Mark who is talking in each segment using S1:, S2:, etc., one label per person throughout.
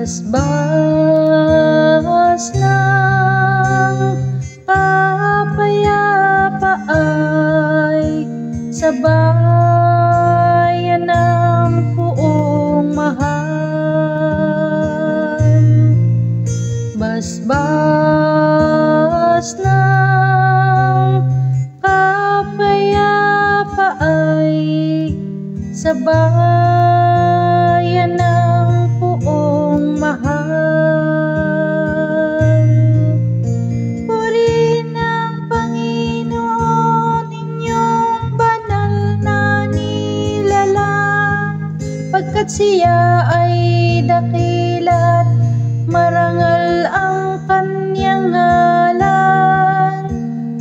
S1: Basbas ng kapayapa ay sa bayan ng puong mahal. Basbas ng kapayapa ay sa bayan ng puong mahal. Purihin ang Panginoon inyong banal na nilalang, pagkat siya ay dakila't marangal ang kanyang ngalan.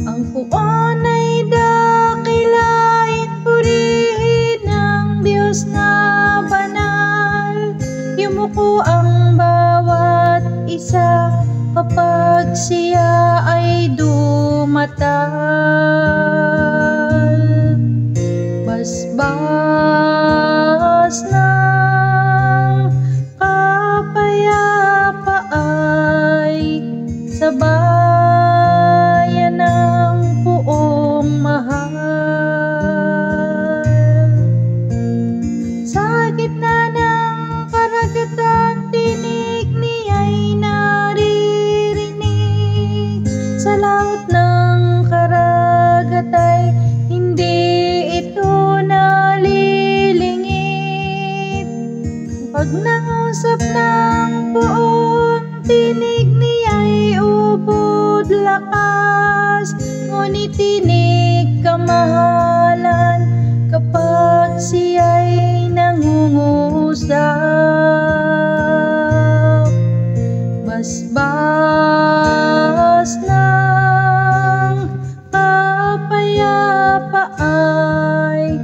S1: Ang puon ay dakilain, purihin ang Diyos na banal. Yumuko ang bawat isa kapag siya ay dumatal. Basbas ng kapayapa ay sa bayan ng puong mahal. Sa gitna ng karagatan, tinig niya'y naririnig. Sa laut ng karagat ay hindi ito nalilingit. Pag nangusap ng puon, tinig niya'y ubod lakas. Ngunit tinig kamahalan kapag siya'y nangungusap. Basbas ng kapayapa ay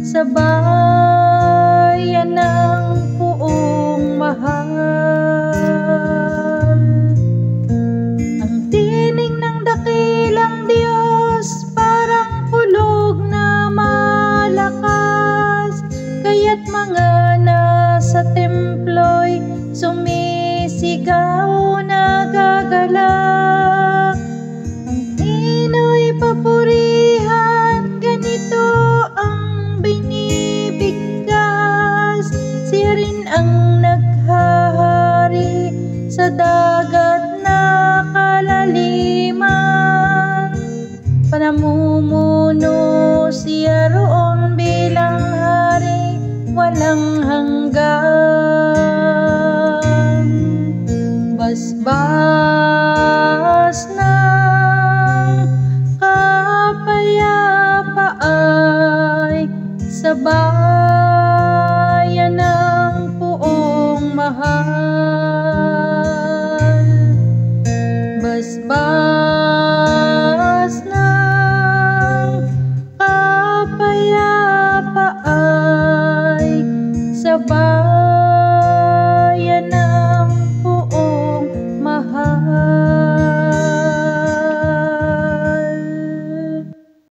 S1: sa bayan ng puong mahal. Ang tinig ng dakilang Diyos parang kulog na malakas, kaya't mga nasa templo'y sumisigaw na gagalak. Ang hino'y papurihan, ganito ang binibigkas. Siya rin ang naghahari sa dagat na kalaliman. Panamumuno siya roon bilang hari walang hanggan. Basbas ng kapayapa ay sa